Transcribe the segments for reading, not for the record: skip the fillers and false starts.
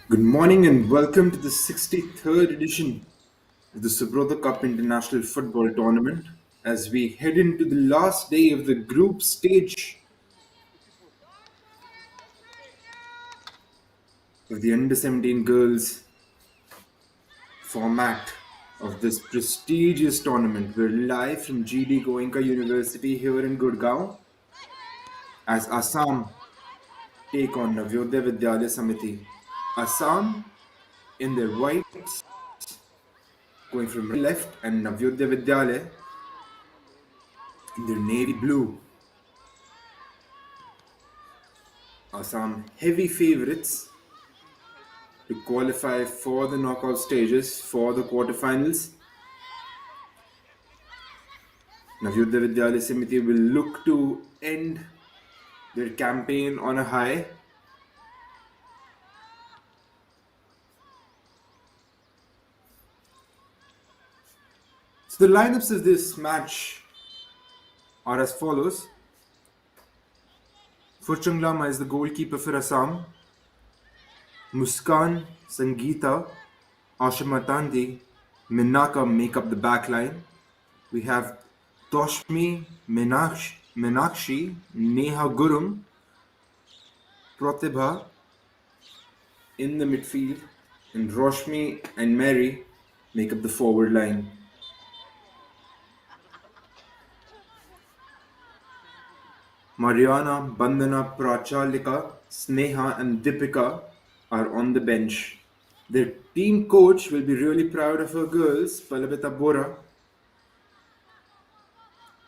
Good morning and welcome to the 63rd edition of the Subroto Cup International Football Tournament as we head into the last day of the group stage of the Under 17 girls format of this prestigious tournament. We're live from GD Goenka University here in Gurgaon as Assam take on Navyodaya Vidyalaya Samiti. Assam in their whites going from left and Navyodaya Vidyalaya in their navy blue. Assam heavy favourites to qualify for the knockout stages for the quarterfinals. Navyodaya Vidyalaya Samiti will look to end their campaign on a high. So the lineups of this match are as follows. Furchunglama is the goalkeeper for Assam. Muskan, Sangeeta, Ashamatandi, Minaka make up the back line. We have Toshmi, Meenakshi, Neha Gurum, Pratibha in the midfield, and Roshmi and Mary make up the forward line. Mariana, Bandana, Prachalika, Sneha, and Deepika are on the bench. Their team coach will be really proud of her girls, Palabita Bora,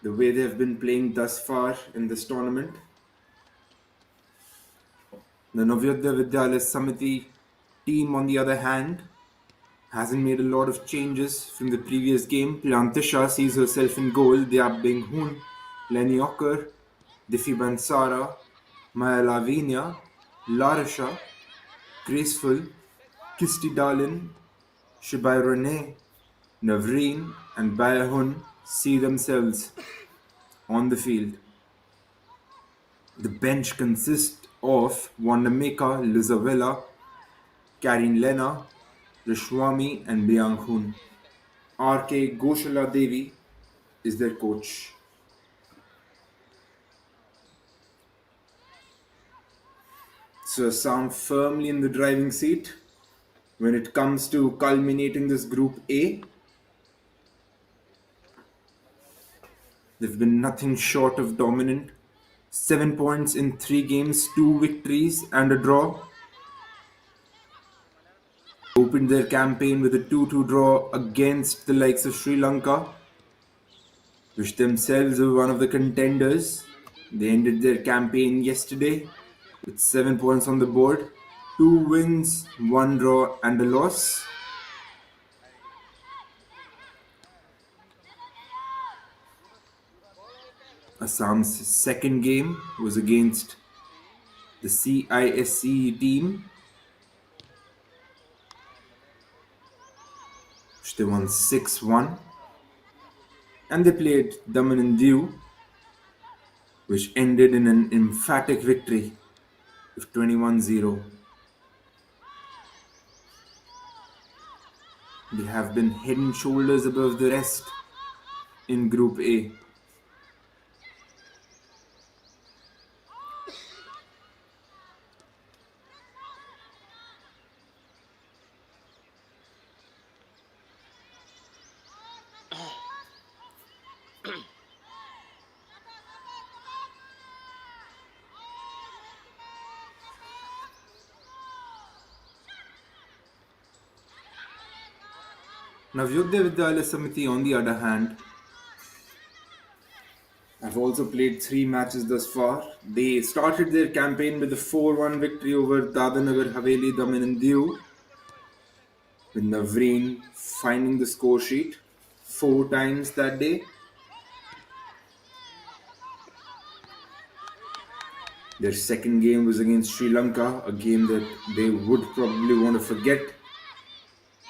the way they have been playing thus far in this tournament. The Navyodaya Vidyalaya Samiti team, on the other hand, hasn't made a lot of changes from the previous game. Priyantisha sees herself in goal. Diab Bing Hun, Lenny Ocker, Diffie Bansara, Maya Lavinia, Larisha, Graceful, Kisti Dalin, Shibai Rene, Navreen, and Bayahun see themselves on the field. The bench consists of Wandameka, Lizavella, Karin Lena, Rishwami, and Bianghun. R.K. Goshala Devi is their coach. So Assam firmly in the driving seat when it comes to culminating this Group A. They've been nothing short of dominant. 7 points in 3 games, 2 victories and a draw. Opened their campaign with a 2-2 draw against the likes of Sri Lanka, which themselves were one of the contenders. They ended their campaign yesterday with 7 points on the board, 2 wins, 1 draw and a loss. Assam's second game was against the CISC team, which they won 6-1. And they played Daman and Diu, which ended in an emphatic victory of 21-0. They have been head and shoulders above the rest in Group A. Navyodaya Vidyalaya Samiti, on the other hand, have also played 3 matches thus far. They started their campaign with a 4-1 victory over Dadanagar Haveli Daman and Diu, with Navreen finding the score sheet 4 times that day. Their second game was against Sri Lanka, a game that they would probably want to forget.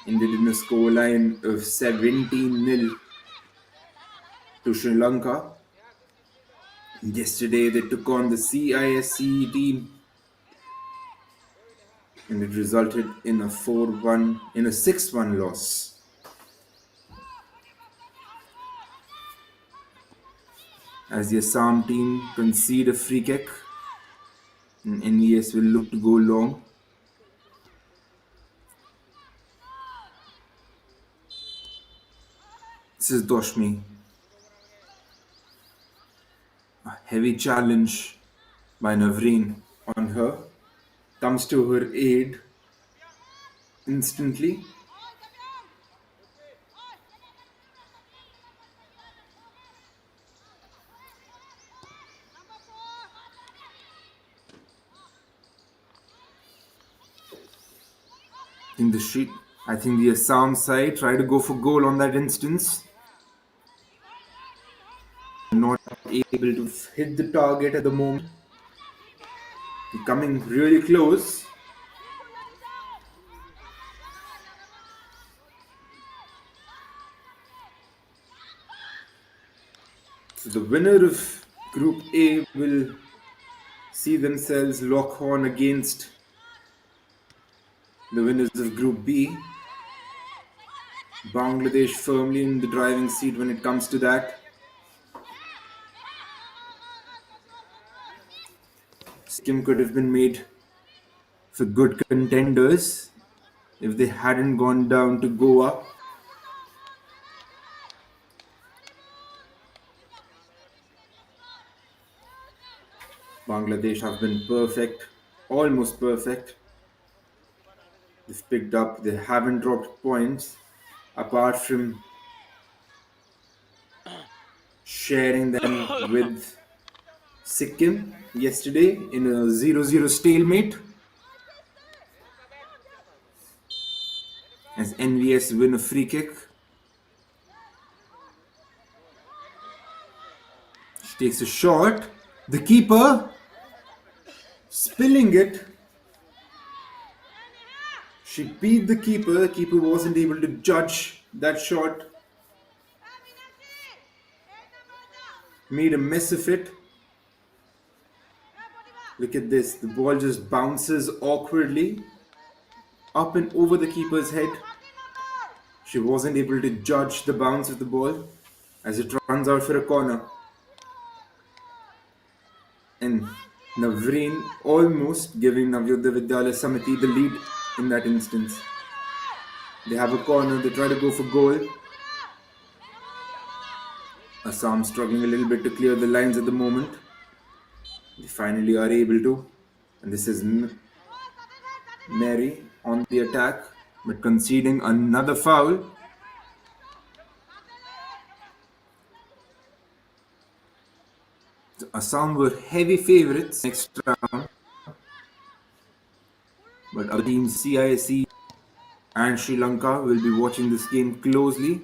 Ended in a scoreline of 17-0 to Sri Lanka. Yesterday they took on the CISC team and it resulted in a 6-1 loss. As the Assam team concede a free kick, and NVS will look to go long. This is Doshmi. A heavy challenge by Navreen on her comes to her aid instantly. In the street, I think the Assam side tried to go for goal on that instance. Not able to hit the target at the moment. Coming really close. So the winner of Group A will see themselves lock on against the winners of Group B. Bangladesh firmly in the driving seat when it comes to that. Sikkim could have been made for good contenders if they hadn't gone down to Goa. Bangladesh have been perfect, almost perfect. They've picked up, they haven't dropped points apart from sharing them with Sikkim yesterday in a 0-0 stalemate. As NVS win a free kick. She takes a shot. The keeper spilling it. She beat the keeper. The keeper wasn't able to judge that shot. Made a mess of it. Look at this. The ball just bounces awkwardly up and over the keeper's head. She wasn't able to judge the bounce of the ball as it runs out for a corner. And Navreen almost giving Navyodaya Vidyalaya Samiti the lead in that instance. They have a corner, they try to go for goal. Assam struggling a little bit to clear the lines at the moment. They finally are able to. And this is Mary on the attack, but conceding another foul. So Assam were heavy favourites next round, but other teams CISC and Sri Lanka will be watching this game closely.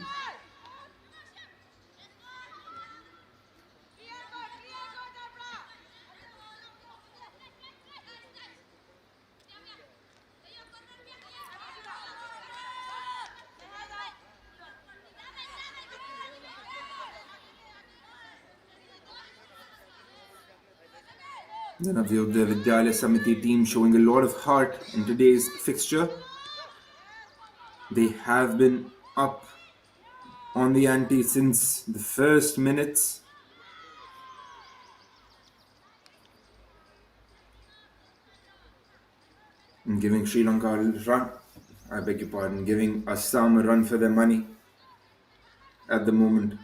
The Navyodaya Vidyalaya Samiti team showing a lot of heart in today's fixture. They have been up on the ante since the first minutes. And giving Sri Lanka a run, I beg your pardon, giving Assam a run for their money at the moment.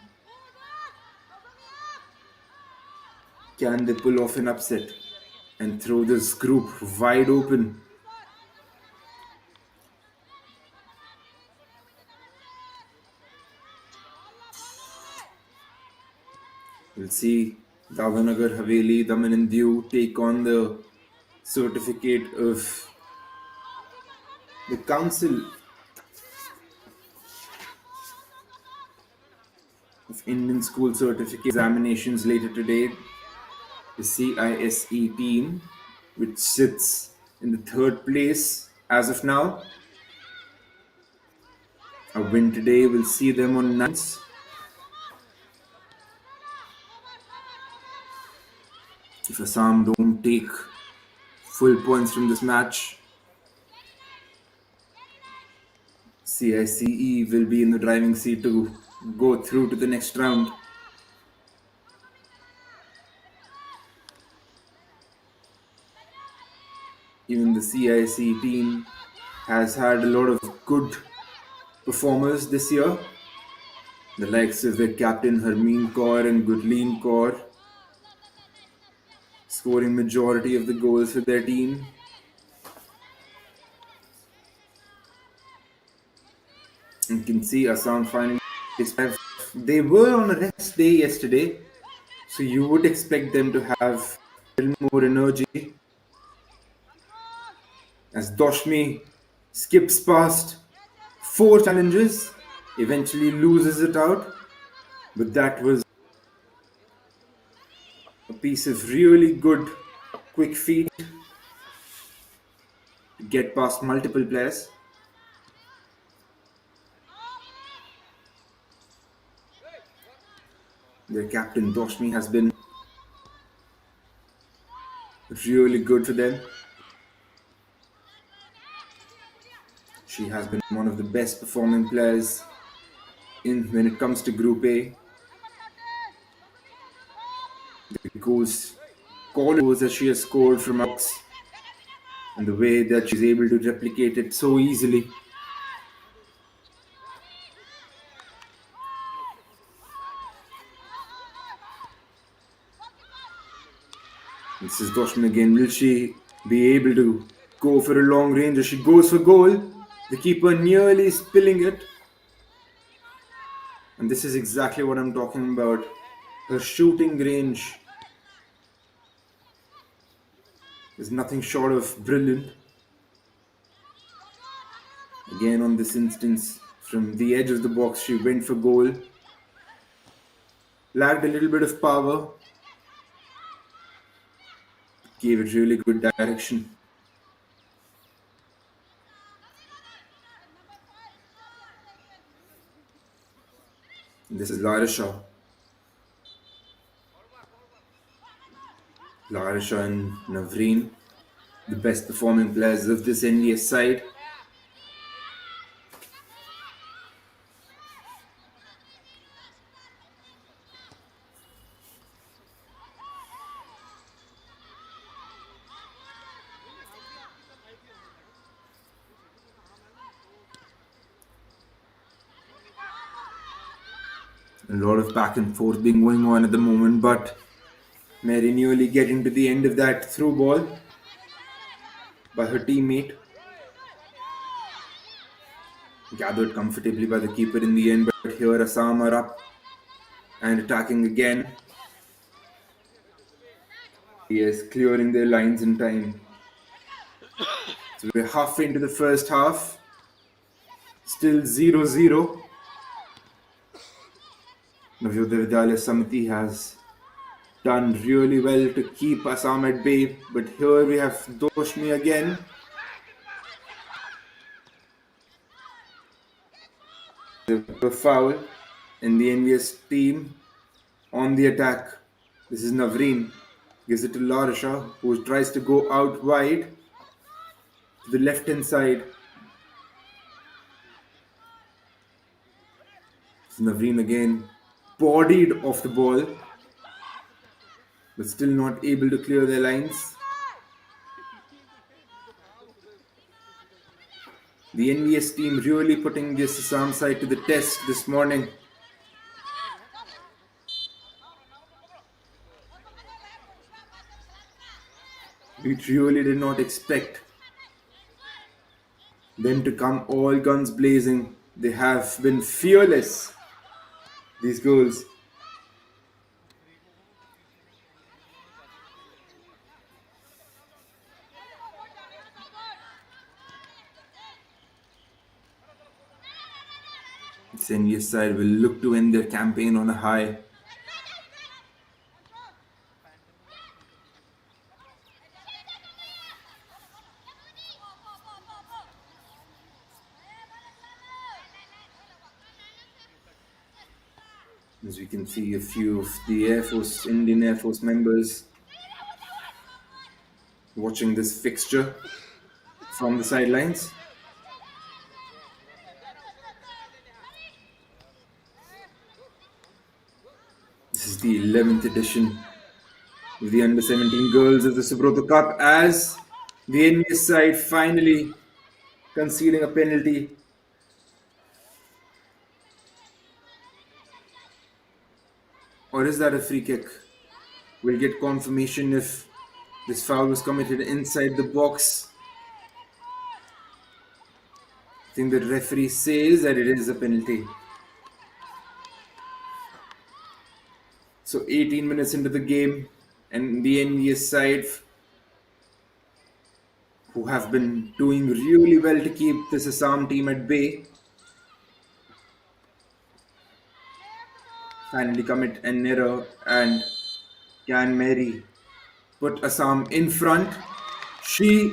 Can they pull off an upset and throw this group wide open? We'll see Davanagar, Haveli, Daman and Diu take on the certificate of the Council of Indian School Certificate Examinations later today. The CISE team, which sits in the third place as of now. A win today will see them on 9th. If Assam don't take full points from this match, CICE will be in the driving seat to go through to the next round. Even the CIC team has had a lot of good performers this year. The likes of their captain Harmeen Kaur and Gurleen Kaur scoring majority of the goals for their team. You can see Assam finally. They were on a rest day yesterday, so you would expect them to have a little more energy. As Doshmi skips past four challenges, eventually loses it out. But that was a piece of really good quick feet to get past multiple players. Their captain Doshmi has been really good for them. She has been one of the best performing players in when it comes to Group A. The goals that she has scored from outs and the way that she's able to replicate it so easily. This is Doshmi again. Will she be able to go for a long range as she goes for goal? The keeper nearly spilling it. And this is exactly what I'm talking about. Her shooting range is nothing short of brilliant. Again, on this instance, from the edge of the box, she went for goal. Lacked a little bit of power. Gave it really good direction. This is Larisha. Larisha and Navreen, the best performing players of this NDS side. A lot of back and forth being going on at the moment, but Mary nearly getting to the end of that through ball by her teammate. Gathered comfortably by the keeper in the end, but here Assam are up and attacking again. Yes, clearing their lines in time. So we're halfway into the first half. Still 0-0. Navyodaya Vidyalaya Samiti has done really well to keep Assam at bay, but here we have Doshmi again. A foul in the NVS team on the attack. This is Navreen. Gives it to Larisha, who tries to go out wide to the left hand side. It's Navreen again, bodied off the ball, but still not able to clear their lines. The NVS team really putting this Assam side to the test this morning. We really did not expect them to come all guns blazing. They have been fearless, these goals. The NVS side will look to end their campaign on a high. As we can see, a few of the Indian Air Force members watching this fixture from the sidelines. is the 11th edition of the Under 17 Girls of the Subroto Cup as the NVS side finally conceding a penalty. Or is that a free kick? We'll get confirmation if this foul was committed inside the box. I think the referee says that it is a penalty. So 18 minutes into the game, and the NVS side, who have been doing really well to keep this Assam team at bay, finally commit an error, and can Mary put Assam in front. She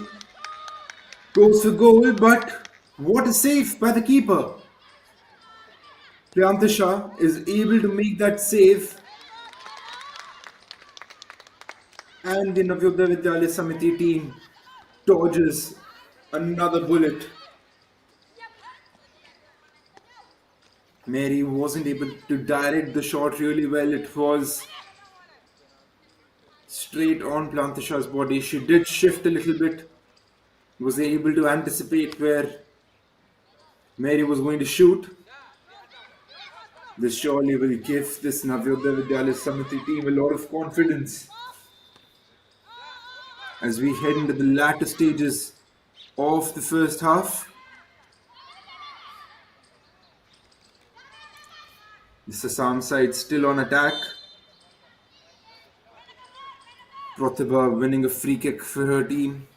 goes for goal, but what a save by the keeper. Priyanta Shah is able to make that save, and the Navyodaya Vidyalaya Samiti team dodges another bullet. Mary wasn't able to direct the shot really well. It was straight on Priyanta Shah's body. She did shift a little bit, was able to anticipate where Mary was going to shoot. This surely will give this Navyodaya Vidyalaya Samiti team a lot of confidence as we head into the latter stages of the first half. The Assam side still on attack. Pratibha winning a free kick for her team.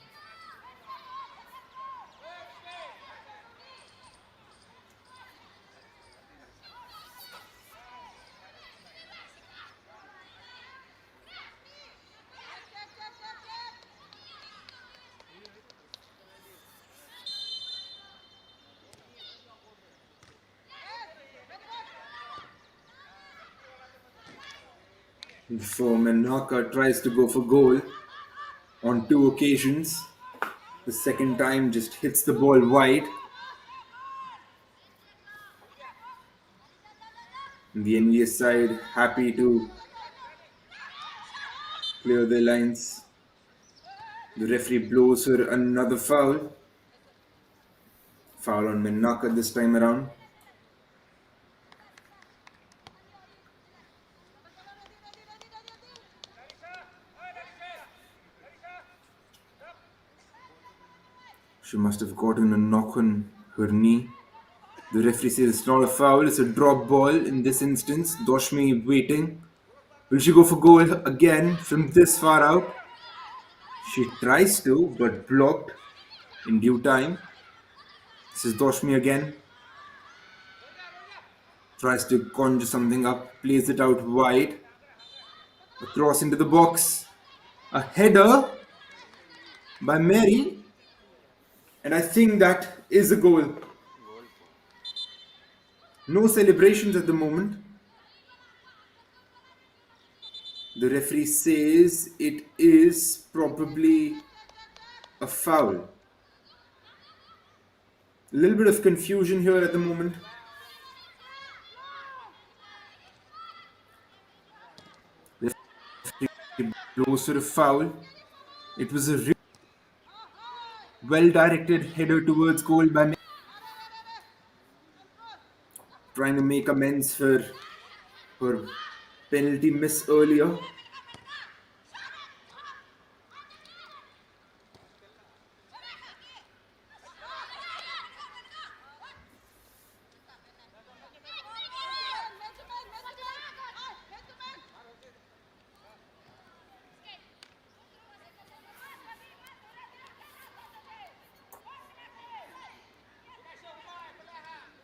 Before Menaka tries to go for goal on two occasions. The second time just hits the ball wide. And the NVS side happy to clear their lines. The referee blows her another foul. Foul on Menaka this time around. She must have gotten a knock on her knee. The referee says it's not a foul, it's a drop ball in this instance. Doshmi waiting. Will she go for goal again from this far out? She tries to, but blocked in due time. This is Doshmi again. Tries to conjure something up, plays it out wide. A cross into the box. A header by Mary. And I think that is a goal. No celebrations at the moment. The referee says it is probably a foul. A little bit of confusion here at the moment. The referee blows for a foul. It was a well-directed header towards goal by Mary, trying to make amends for her penalty miss earlier.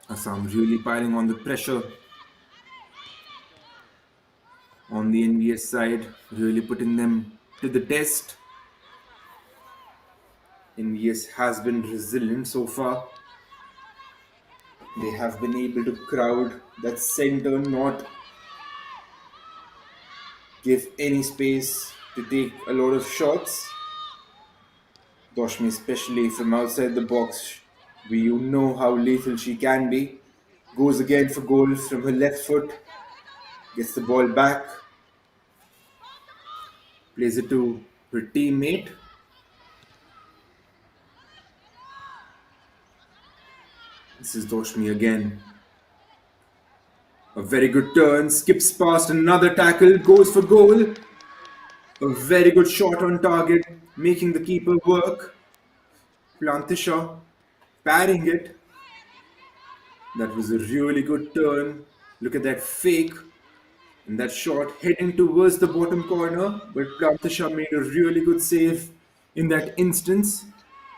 Assam really piling on the pressure on the NVS side, really putting them to the test. NVS has been resilient so far. They have been able to crowd that center, not give any space to take a lot of shots. Doshmi, especially from outside the box, we know how lethal she can be. Goes again for goal from her left foot. Gets the ball back. Plays it to her teammate. This is Doshmi again. A very good turn, skips past another tackle, goes for goal. A very good shot on target, making the keeper work. Plantisha parrying it. That was a really good turn. Look at that fake and that shot heading towards the bottom corner. But Plantisha made a really good save in that instance.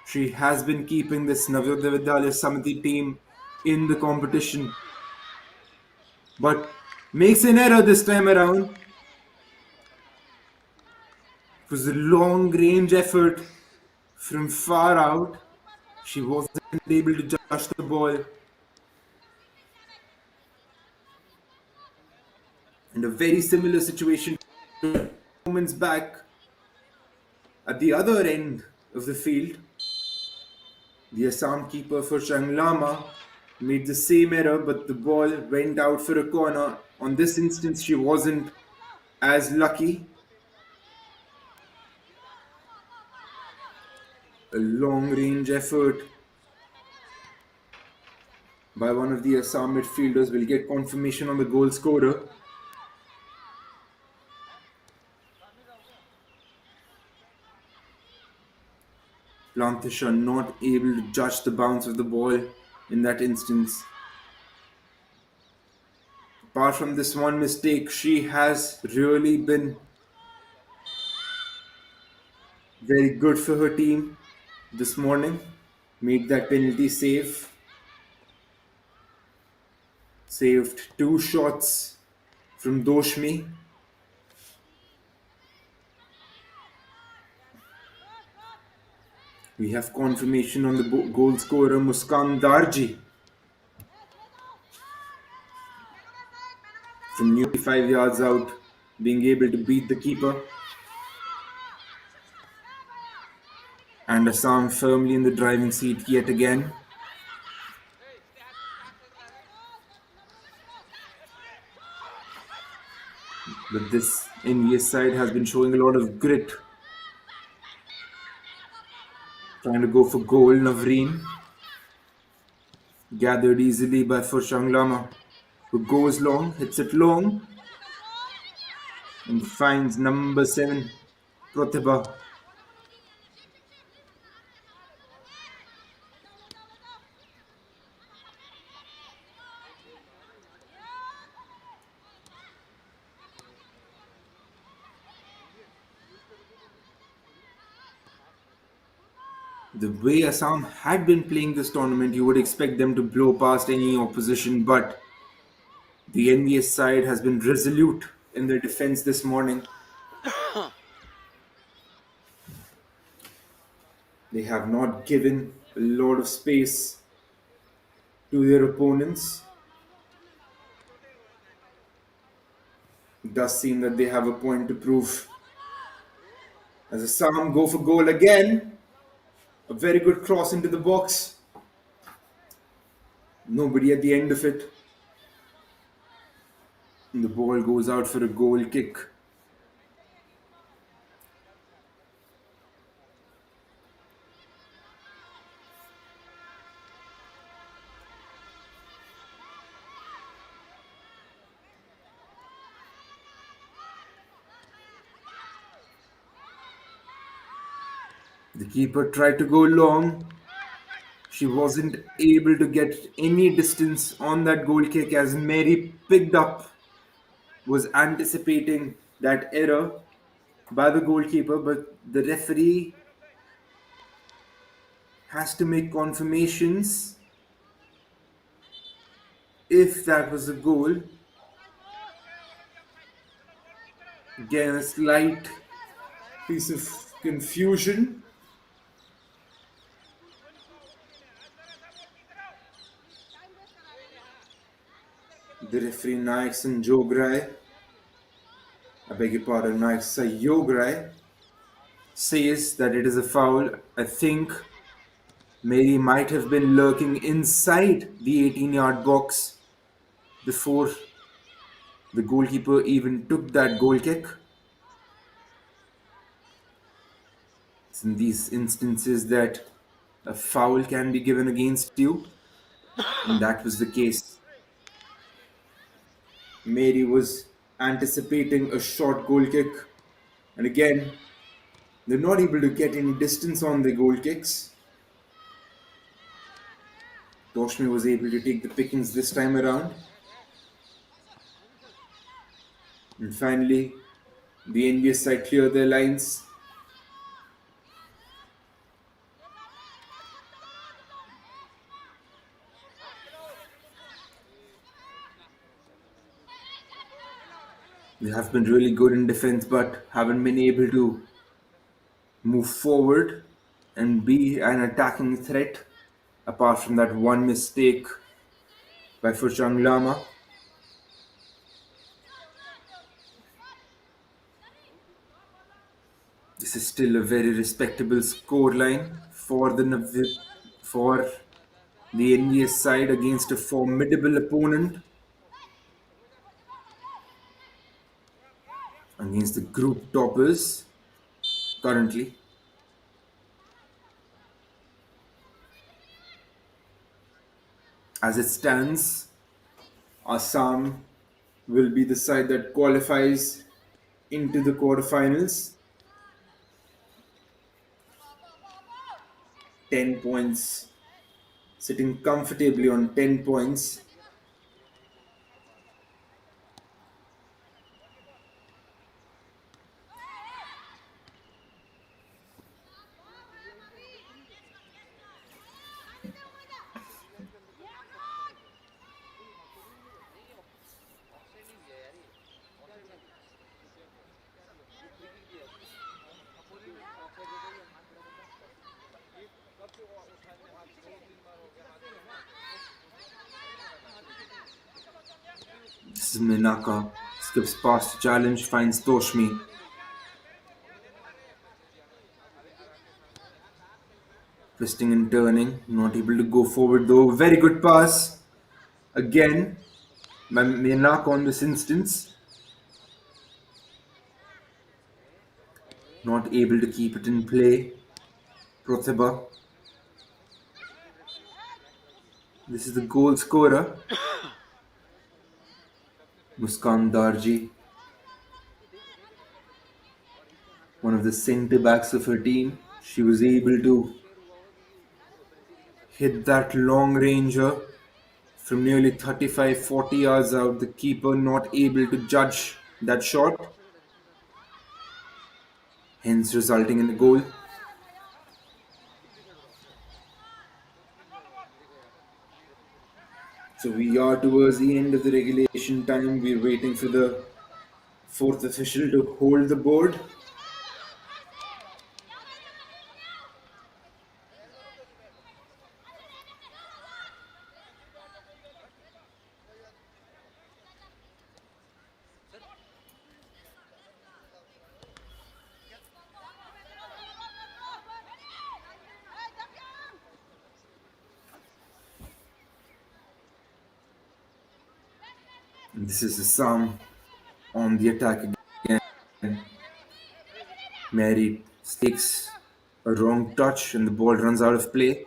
She has been keeping this Navyodaya Vidyalaya Samiti team in the competition, but makes an error this time around. It was a long range effort from far out. She wasn't able to judge the ball. And a very similar situation moments back at the other end of the field. The Assam keeper for Changlama made the same error, but the ball went out for a corner. On this instance, she wasn't as lucky. A long range effort by one of the Assam midfielders will get confirmation on the goal scorer. Plantisha not able to judge the bounce of the ball in that instance. Apart from this one mistake, she has really been very good for her team this morning. Made that penalty save. Saved two shots from Doshmi. We have confirmation on the goal scorer Muskan Darji from nearly 5 yards out, being able to beat the keeper. And Assam firmly in the driving seat yet again. But this NVS side has been showing a lot of grit. Trying to go for goal, Navreen. Gathered easily by Furshang Lama, who goes long, hits it long, and finds number 7, Pratibha. The way Assam had been playing this tournament, you would expect them to blow past any opposition, but the NVS side has been resolute in their defense this morning. They have not given a lot of space to their opponents. It does seem that they have a point to prove. As Assam go for goal again. A very good cross into the box. Nobody at the end of it. And the ball goes out for a goal kick. The keeper tried to go long. She wasn't able to get any distance on that goal kick as Mary picked up, was anticipating that error by the goalkeeper, but the referee has to make confirmations if that was a goal. Again, a slight piece of confusion. The referee Nayak Sanjograi, I beg your pardon, Nayak Sayograi, says that it is a foul. I think Mary might have been lurking inside the 18-yard box before the goalkeeper even took that goal kick. It's in these instances that a foul can be given against you, and that was the case. Mary was anticipating a short goal kick, and again, they're not able to get any distance on the goal kicks. Toshmi was able to take the pickings this time around, and finally, the NBS side cleared their lines. They have been really good in defense, but haven't been able to move forward and be an attacking threat. Apart from that one mistake by Furchang Lama, this is still a very respectable scoreline for for the NVS side against a formidable opponent, against the group toppers currently. As it stands, Assam will be the side that qualifies into the quarterfinals. 10 points, sitting comfortably on 10 points. This is Minaka. Skips past the challenge, finds Toshmi. Twisting and turning, not able to go forward though. Very good pass. Again, by Minaka on this instance. Not able to keep it in play. Pratibha. This is the goal scorer. Muskan Darji. One of the centre backs of her team. She was able to hit that long ranger from nearly 35-40 yards out. The keeper not able to judge that shot, hence resulting in a goal. So we are towards the end of the regulation time. We're waiting for the fourth official to hold the board. And this is Assam on the attack again. Mary takes a wrong touch and the ball runs out of play.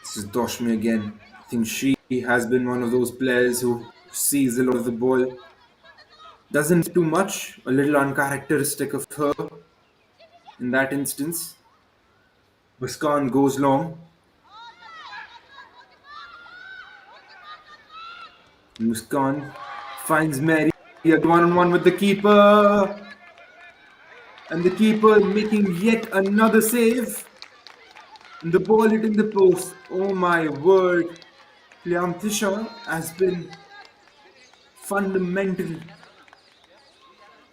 This is Doshmi again. I think she has been one of those players who sees a lot of the ball. Doesn't too much, a little uncharacteristic of her in that instance. Muskan goes long. Muskan finds Mary at one-on-one with the keeper. And the keeper making yet another save. And the ball hitting the post. Oh my word. Priyantisha has been fundamental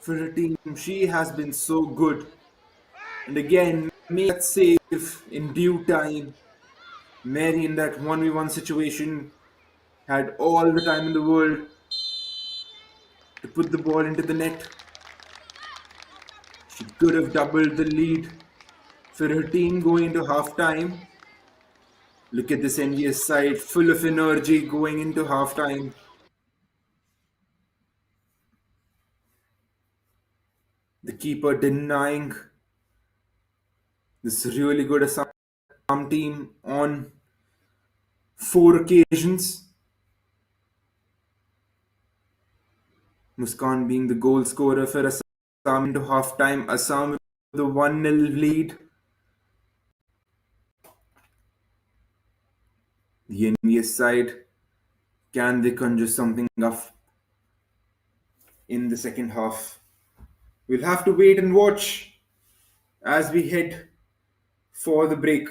for her team. She has been so good. And again, make that save in due time. Mary in that 1v1 situation had all the time in the world to put the ball into the net. She could have doubled the lead for her team going into halftime. Look at this NVS side, full of energy going into halftime. The keeper denying this really good Assam team on four occasions. Muskan being the goal scorer for Assam into half time. Assam with the 1-0 lead. The envious side, can they conjure something up in the second half? We'll have to wait and watch as we head for the break.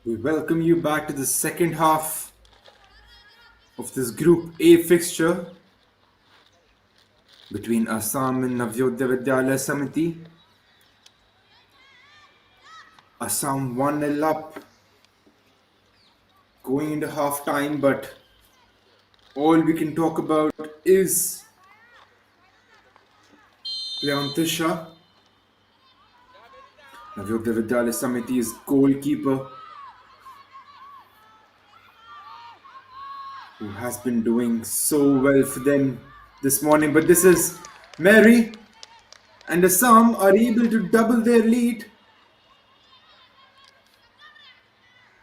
We welcome you back to the second half of this Group A fixture between Assam and Navyodaya Vidyalaya Samiti. Assam 1-0 up going into half time, but all we can talk about is Leontisha, Navyodaya Vidyalaya Samiti's goalkeeper, who has been doing so well for them this morning. But this is Mary, and Assam are able to double their lead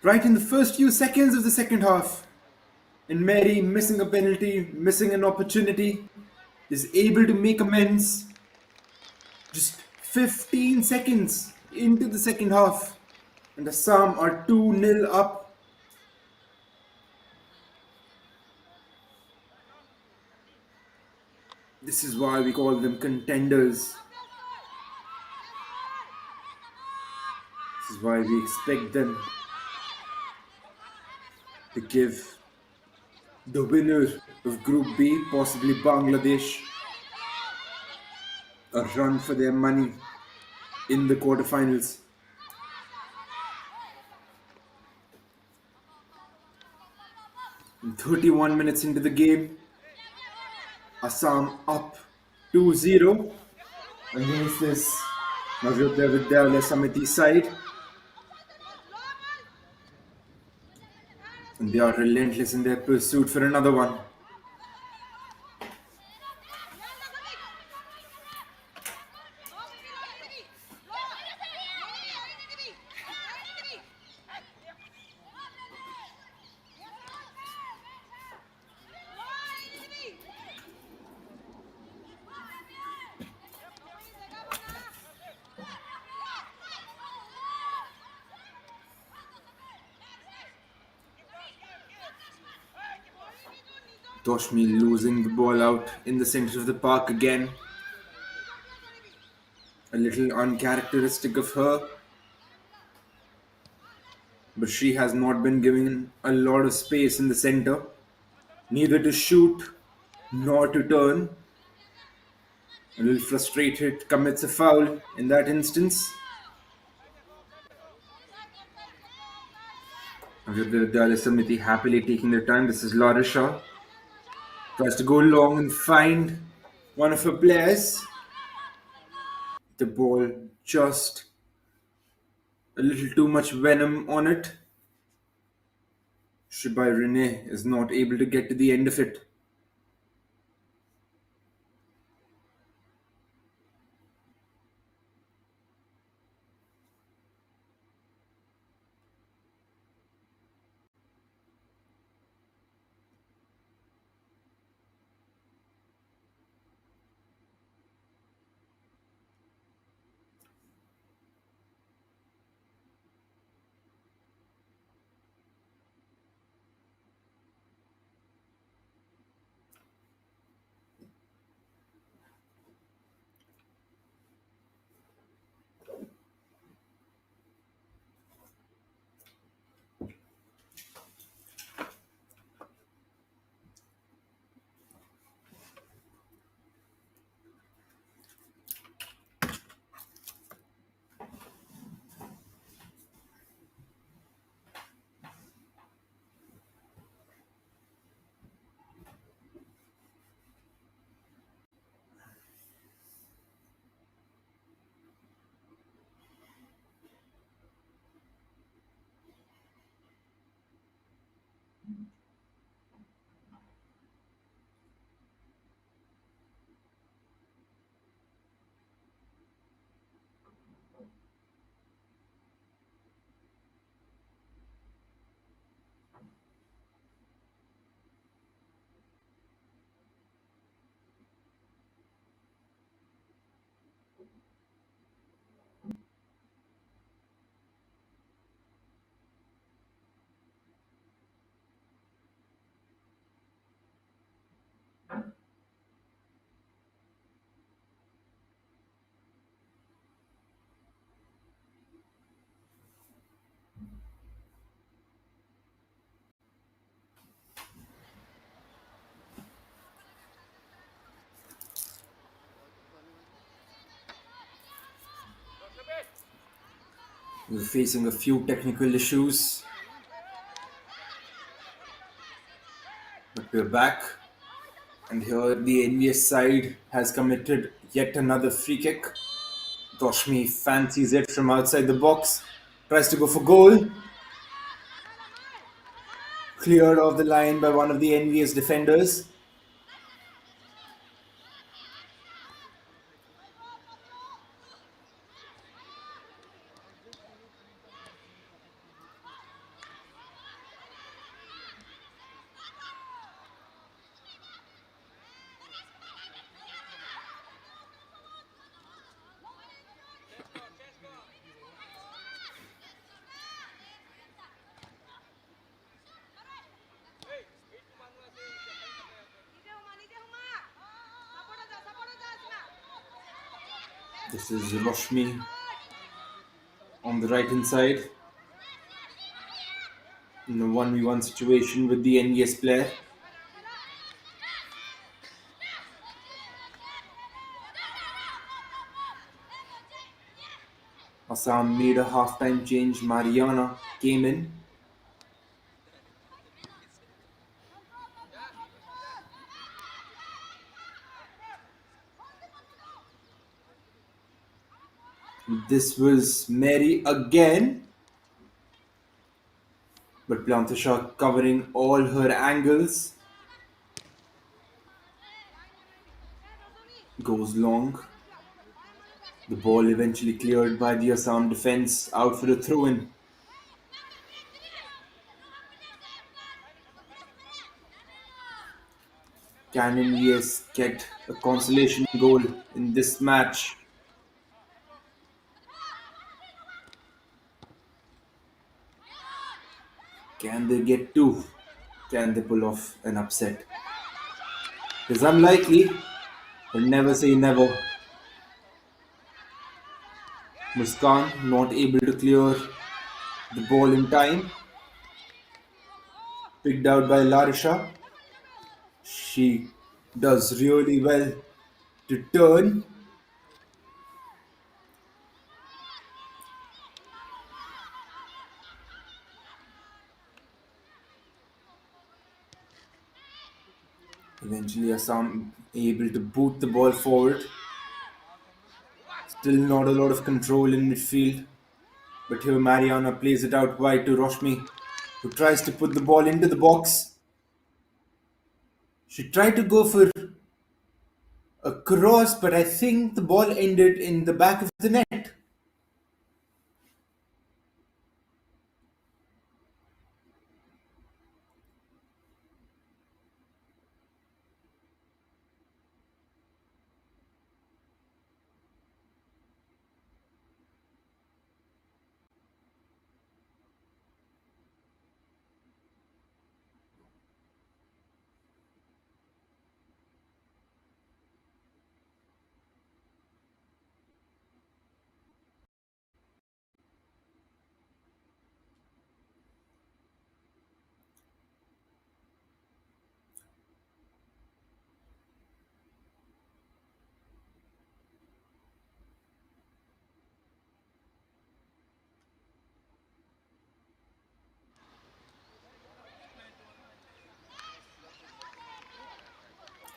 right in the first few seconds of the second half. And Mary, missing a penalty, missing an opportunity, is able to make amends just 15 seconds into the second half. And Assam are 2-0 up. This is why we call them contenders. This is why we expect them to give the winner of Group B, possibly Bangladesh, a run for their money in the quarterfinals. And 31 minutes into the game, Assam up 2-0 against this Navyodaya Vidyalaya Samiti side. And they are relentless in their pursuit for another one. Toshmi losing the ball out in the center of the park again. A little uncharacteristic of her. But she has not been given a lot of space in the center, neither to shoot nor to turn. A little frustrated, commits a foul in that instance. Vidyalaya Samiti happily taking their time. This is Larisha. Tries to go long and find one of her players. The ball just a little too much venom on it. Shibai Rene is not able to get to the end of it. We're facing a few technical issues, but we're back. And here the NVS side has committed yet another free kick. Toshmi fancies it from outside the box, tries to go for goal, cleared off the line by one of the NVS defenders. This is Roshmi on the right hand side in a 1v1 situation with the NVS player. Assam made a half-time change. Mariana came in. This was Mary again, but Plantasha covering all her angles. Goes long. The ball eventually cleared by the Assam defense, out for a throw-in. Can NVS get a consolation goal in this match? Can they get two? Can they pull off an upset? It's unlikely, but never say never. Muskan not able to clear the ball in time. Picked out by Larisha. She does really well to turn. Eventually, Assam able to boot the ball forward. Still not a lot of control in midfield. But here Mariana plays it out wide to Roshmi, who tries to put the ball into the box. She tried to go for a cross, but I think the ball ended in the back of the net.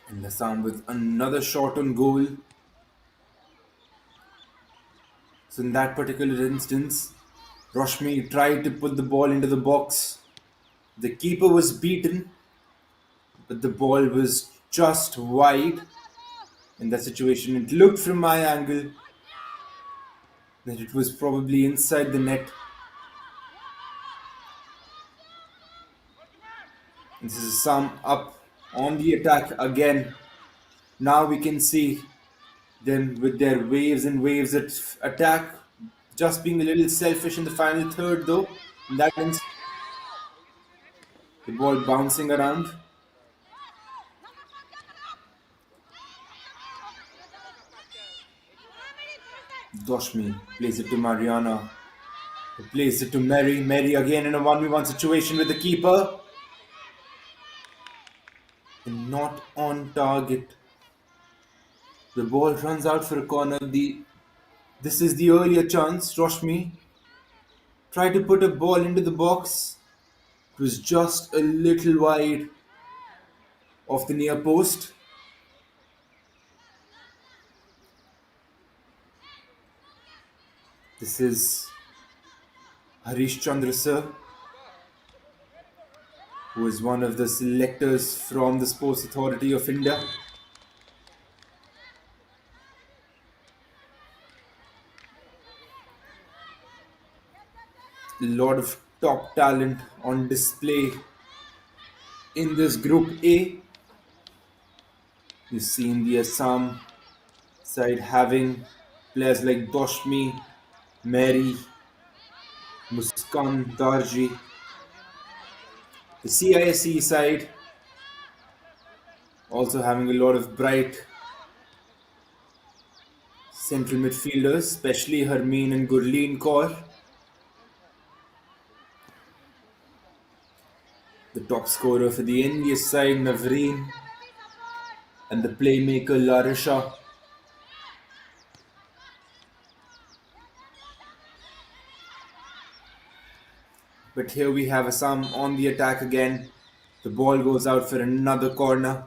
And Assam with another shot on goal. So in that particular instance, Roshmi tried to put the ball into the box. The keeper was beaten, but the ball was just wide. In that situation, it looked from my angle that it was probably inside the net. This is Assam up on the attack again. Now we can see them with their waves and waves at attack, just being a little selfish in the final third though. In that instance, the ball bouncing around. Doshmi plays it to Mariana. He plays it to Mary. Mary again in a 1v1 situation with the keeper. And not on target. The ball runs out for a corner. This is the earlier chance. Roshmi tried to put a ball into the box. It was just a little wide of the near post. This is Harish Chandra sir, who is one of the selectors from the Sports Authority of India. A lot of top talent on display in this Group A. You've seen the Assam side having players like Doshmi, Mary, Muskan, Darji. The CISE side also having a lot of bright central midfielders, especially Harmeen and Gurleen Kaur. The top scorer for the Indian side, Navreen, and the playmaker Larisha. But here we have Assam on the attack again. The ball goes out for another corner.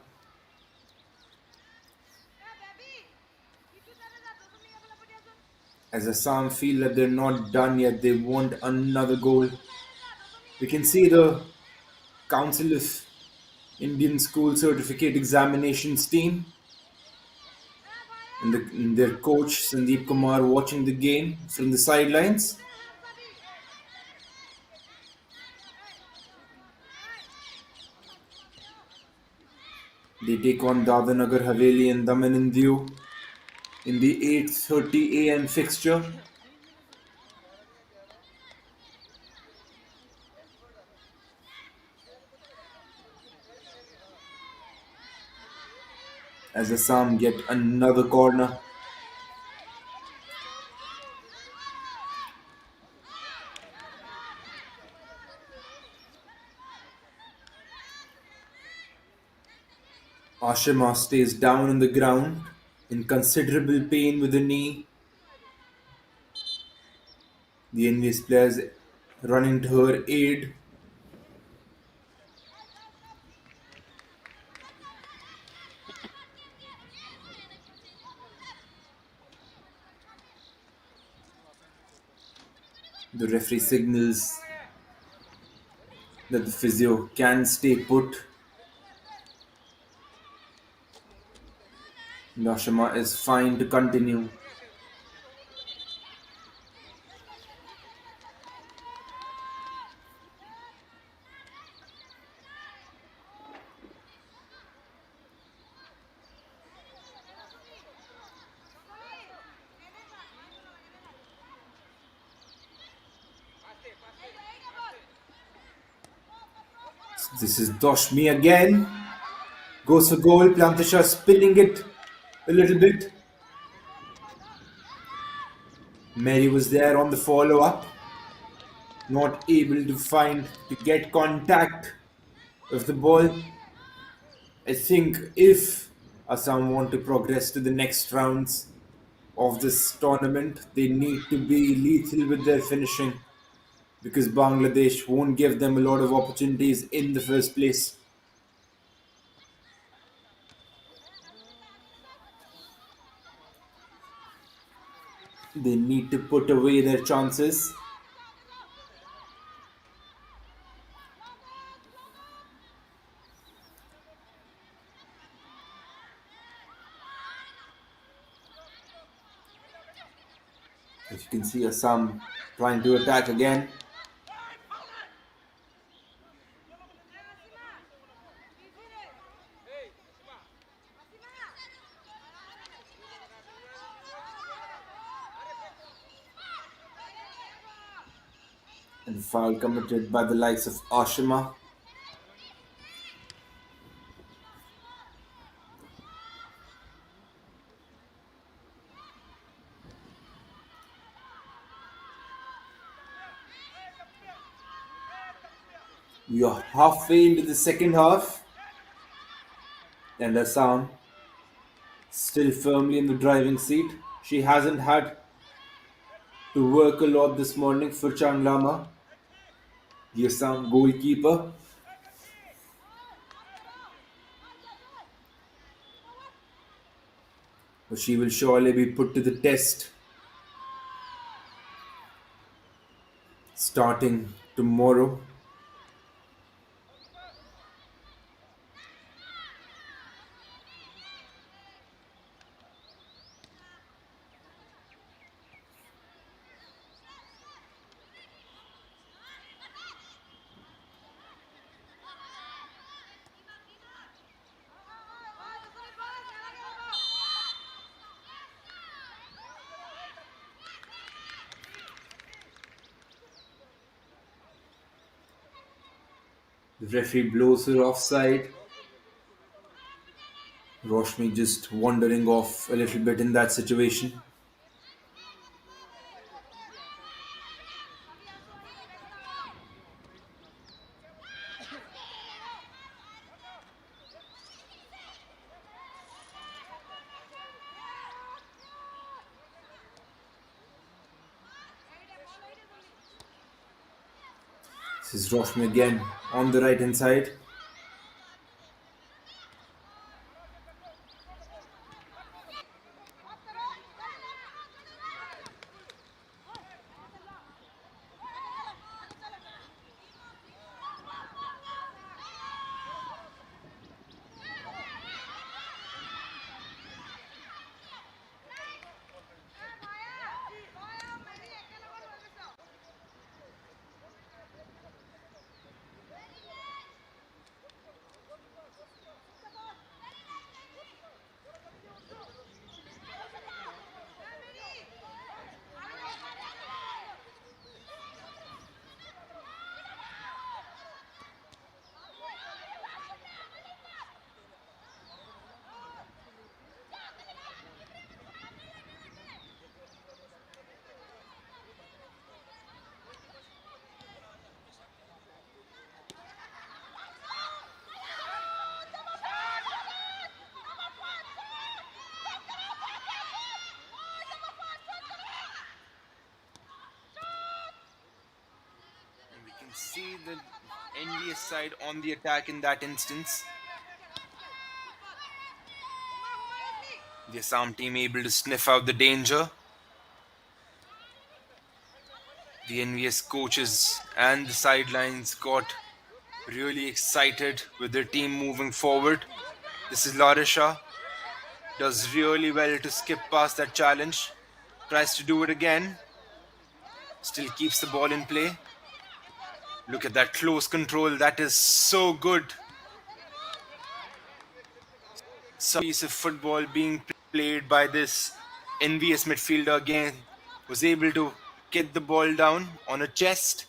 As Assam feel that they're not done yet, they want another goal. We can see the Council of Indian School Certificate Examinations team and their coach Sandeep Kumar watching the game from the sidelines. They take on Dadanagar Haveli and Daman and Diu in the 8:30 a.m. fixture. As Assam get another corner. Ashima stays down on the ground in considerable pain with the knee. The envious players running to her aid. The referee signals that the physio can stay put. Ashima is fine to continue. This is Doshmi again. Goes for goal. Plantasha spinning it a little bit. Mary was there on the follow up. Not able to get contact of the ball. I think if Assam want to progress to the next rounds of this tournament, they need to be lethal with their finishing because Bangladesh won't give them a lot of opportunities in the first place. They need to put away their chances. As you can see, Assam trying to attack again. And foul committed by the likes of Ashima. We are halfway into the second half, and Assam still firmly in the driving seat. She hasn't had to to work a lot this morning for Changlama, the Assam goalkeeper. But she will surely be put to the test starting tomorrow. The referee blows her offside. Roshni just wandering off a little bit in that situation. This is Roshni again on the right hand side. And we can see the NVS side on the attack in that instance. The Assam team able to sniff out the danger. The NVS coaches and the sidelines got really excited with their team moving forward. This is Larisha. Does really well to skip past that challenge. Tries to do it again. Still keeps the ball in play. Look at that close control. That is so good. Some piece of football being played by this NVS midfielder again. Was able to get the ball down on a chest.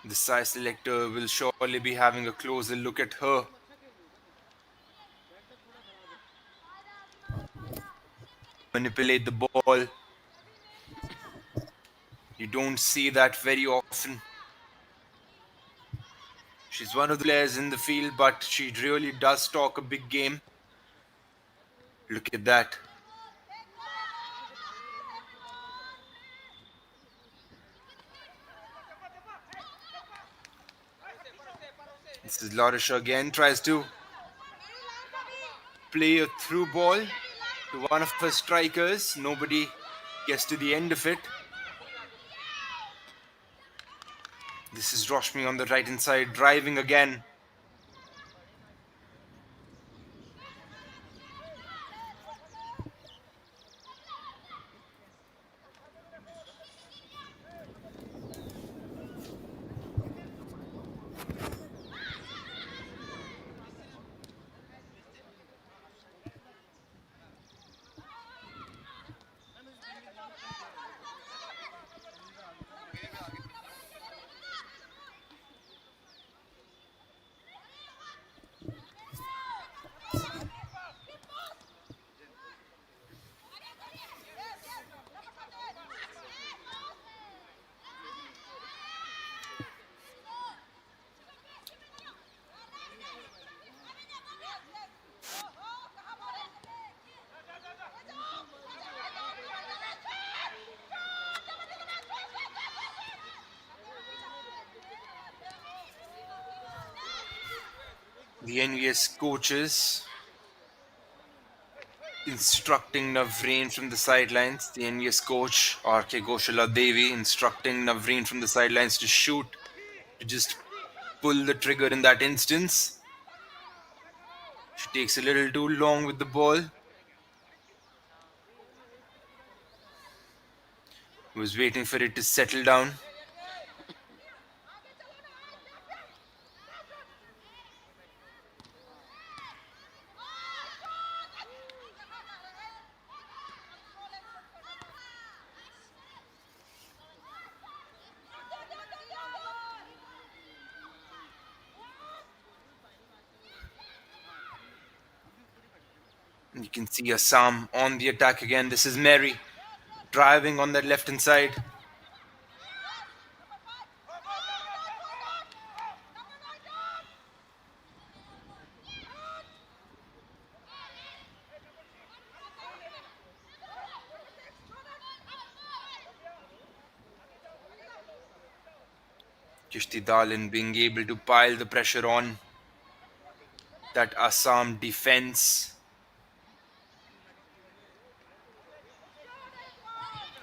The side selector will surely be having a closer look at her. Manipulate the ball. You don't see that very often. She's one of the players in the field, but she really does talk a big game. Look at that. This is Larisha again, tries to play a through ball to one of her strikers. Nobody gets to the end of it. This is Roshmi on the right hand side, driving again. The NVS coaches instructing Navreen from the sidelines. The NVS coach, R.K. Goshala Devi, instructing Navreen from the sidelines to shoot, to just pull the trigger in that instance. She takes a little too long with the ball. Was waiting for it to settle down. You can see Assam on the attack again. This is Mary driving on that left hand side. Kishti Dalin being able to pile the pressure on that Assam defense,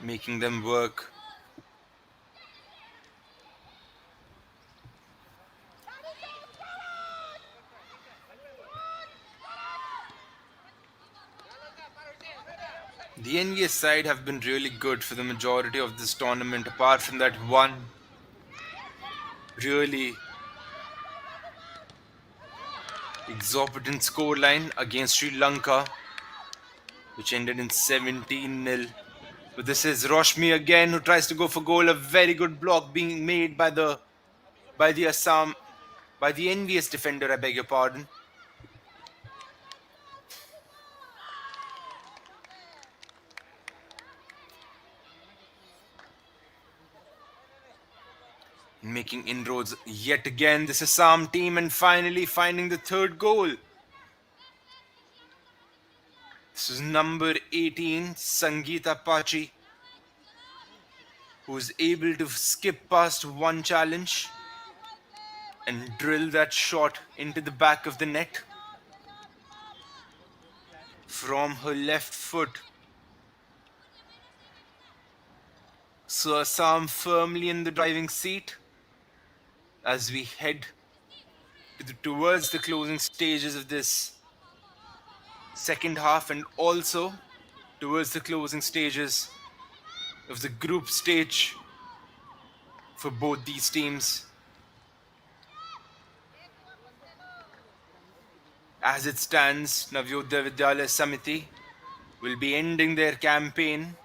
making them work. The NVS side have been really good for the majority of this tournament, apart from that one really exorbitant scoreline against Sri Lanka, which ended in 17-0. But this is Roshmi again, who tries to go for goal. A very good block being made by the Assam, by the NVS defender, I beg your pardon. Making inroads yet again, this Assam team, and finally finding the third goal. This is number 18, Sangeeta Pachi, who is able to skip past one challenge and drill that shot into the back of the net from her left foot. So Assam firmly in the driving seat as we head towards the closing stages of this second half, and also towards the closing stages of the group stage for both these teams. As it stands, Navyodaya Vidyalaya Samiti will be ending their campaign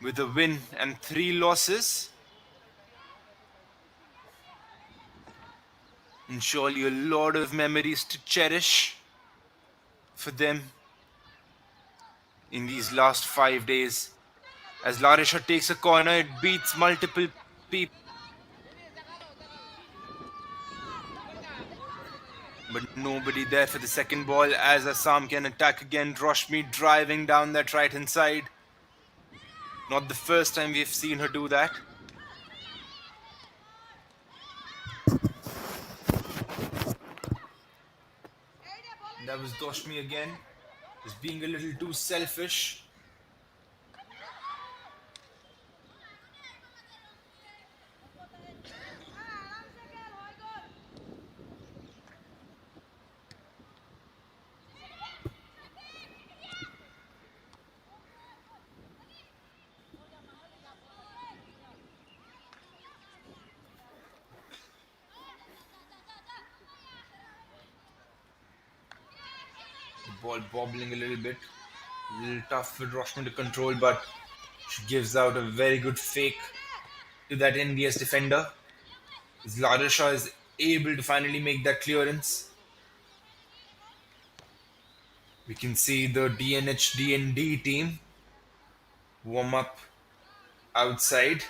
with a win and 3 losses. And surely a lot of memories to cherish for them in these last 5 days. As Larisha takes a corner, it beats multiple people. But nobody there for the second ball as Assam can attack again. Roshmi driving down that right hand side. Not the first time we've seen her do that. And that was Doshmi again, just being a little too selfish. The ball bobbling a little bit. A little tough for Roshmi to control, but she gives out a very good fake to that NVS defender. As Larisha is able to finally make that clearance. We can see the DNH DND team warm up outside.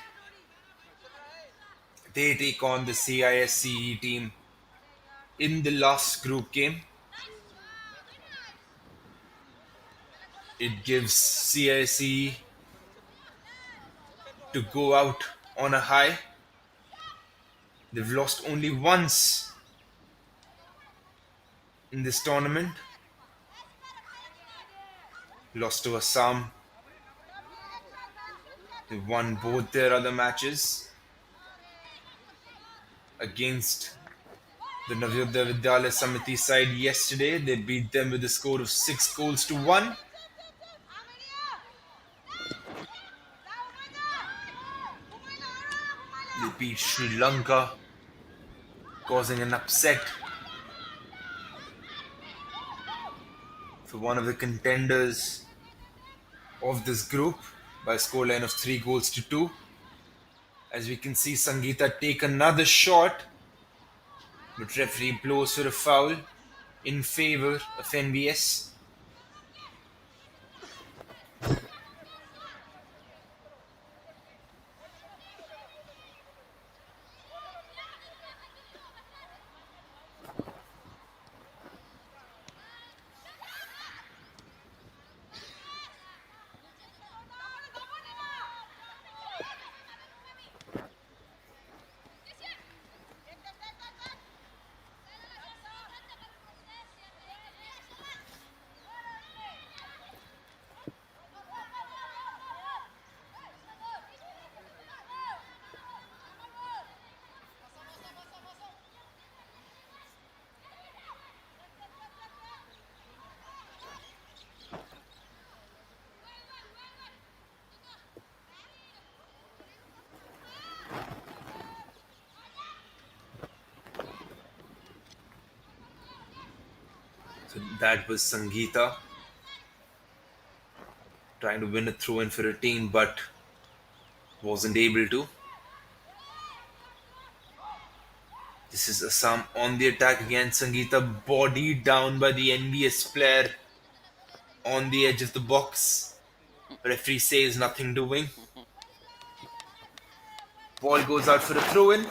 They take on the CISCE team in the last group game. It gives CISCE to go out on a high. They've lost only once in this tournament. Lost to Assam. They won both their other matches against the Navyodaya Vidyalaya Samiti side yesterday. They beat them with a score of 6 goals to 1. They beat Sri Lanka, causing an upset for one of the contenders of this group by a scoreline of 3 goals to 2. As we can see, Sangeeta take another shot, but referee blows for a foul in favor of NBS. So that was Sangeeta trying to win a throw in for a team, but wasn't able to. This is Assam on the attack again. Sangeeta bodied down by the NBS player on the edge of the box. Referee says nothing doing. Ball goes out for a throw in.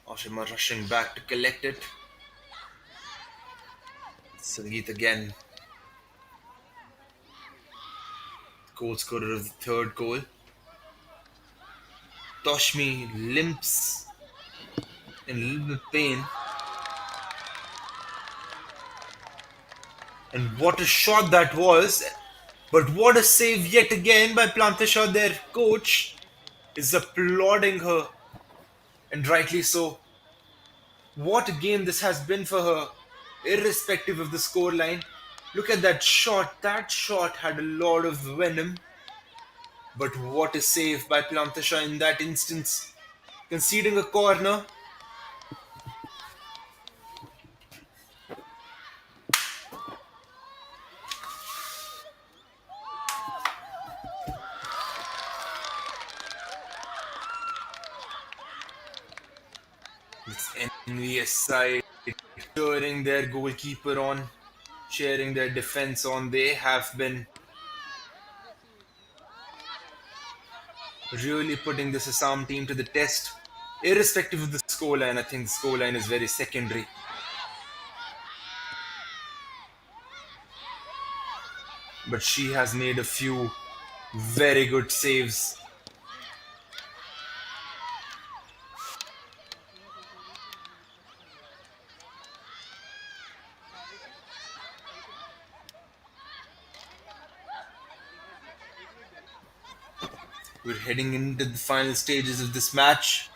Oshima rushing back to collect it. Sangeet again. Goal scorer of the third goal. Toshmi limps in a little bit of pain. And what a shot that was. But what a save yet again by Plantasha. Their coach is applauding her. And rightly so. What a game this has been for her, irrespective of the scoreline. Look at that shot. That shot had a lot of venom. But what a save by Plantasha in that instance. Conceding a corner. This NVS side cheering their goalkeeper on, cheering their defense on. They have been really putting this Assam team to the test. Irrespective of the scoreline, I think the scoreline is very secondary. But she has made a few very good saves. We're heading into the final stages of this match.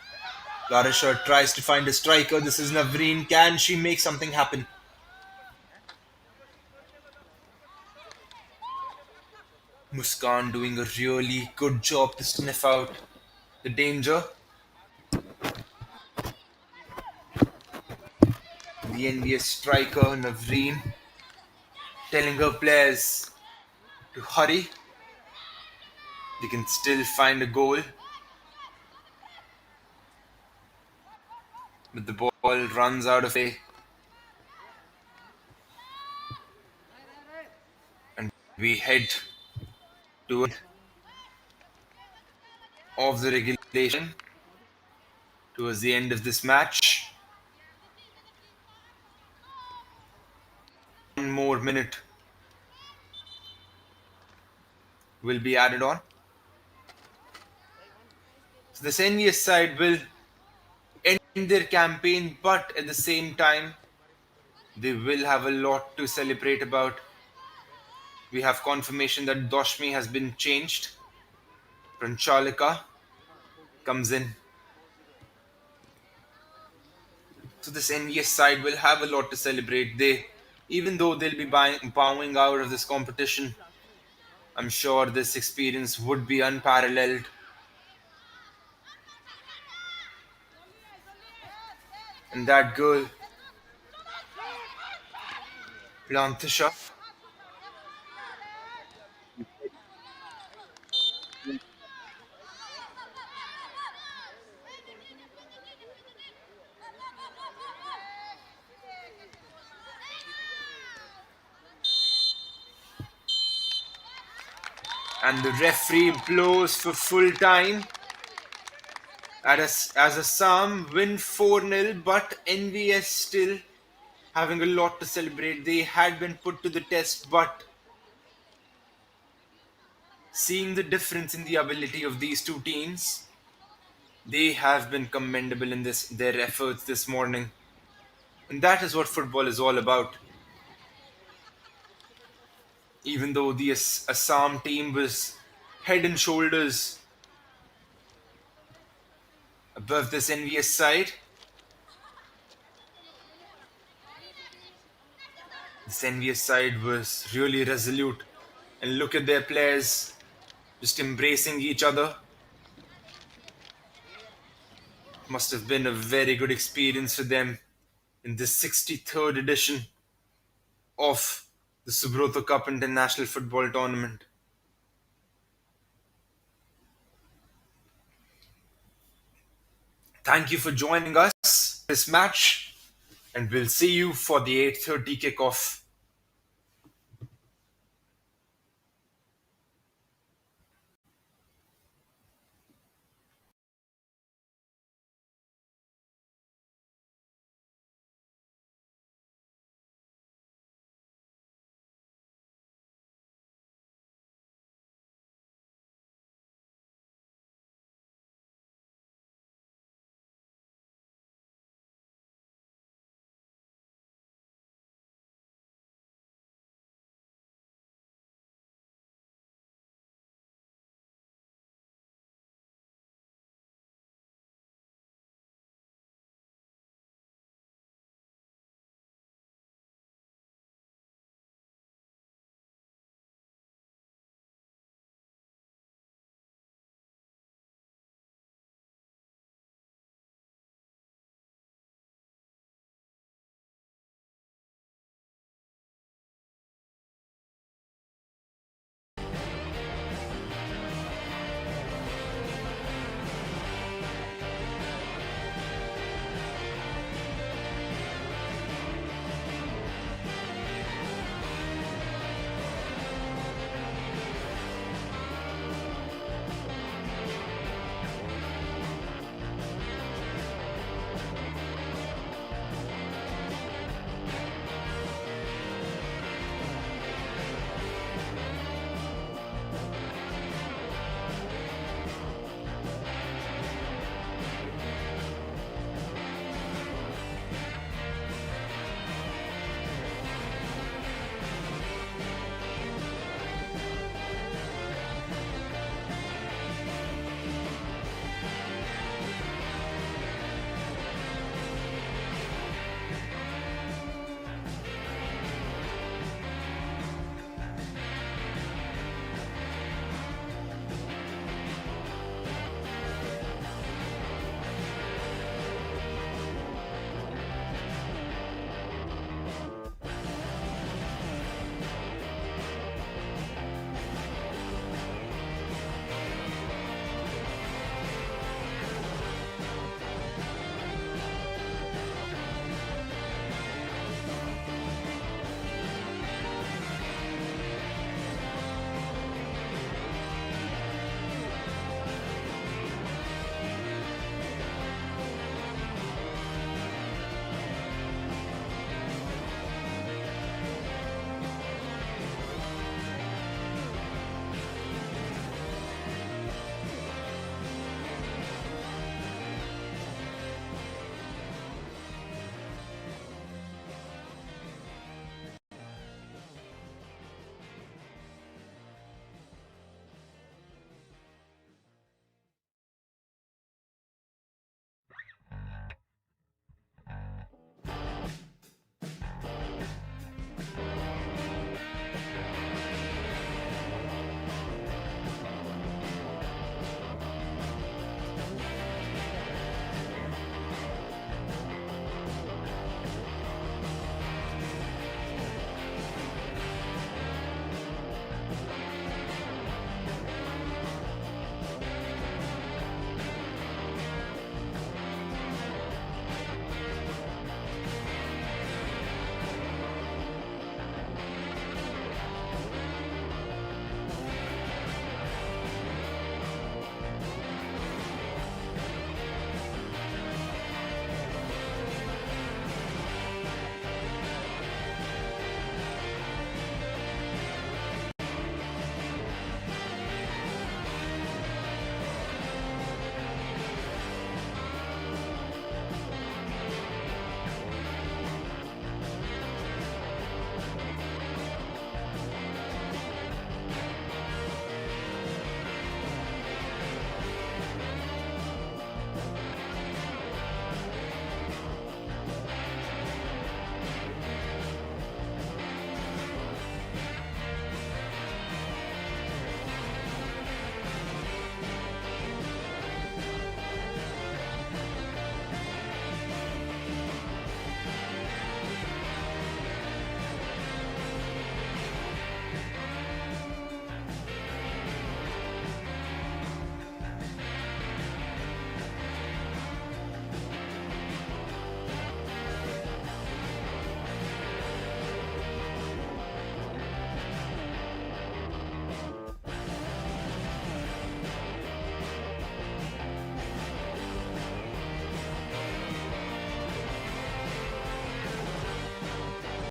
Larisha tries to find a striker. This is Navreen. Can she make something happen? Muskan doing a really good job to sniff out the danger. The NBS striker Navreen telling her players to hurry. They can still find a goal. But the ball runs out of play. And we head to end of the regulation towards the end of this match. 1 more minute will be added on. So this NVS side will end their campaign, but at the same time, they will have a lot to celebrate about. We have confirmation that Doshmi has been changed. Pranchalika comes in. So this NVS side will have a lot to celebrate. Even though they'll be bowing out of this competition, I'm sure this experience would be unparalleled. And that girl, Plantisha, and the referee blows for full time as Assam win 4-0, but NVS still having a lot to celebrate. They had been put to the test, but seeing the difference in the ability of these two teams, they have been commendable in their efforts this morning. And that is what football is all about. Even though the Assam team was head and shoulders above this NVS side, this NVS side was really resolute. And look at their players just embracing each other. Must have been a very good experience for them in this 63rd edition of the Subroto Cup International Football Tournament. Thank you for joining us this match, and we'll see you for the 8:30 kickoff.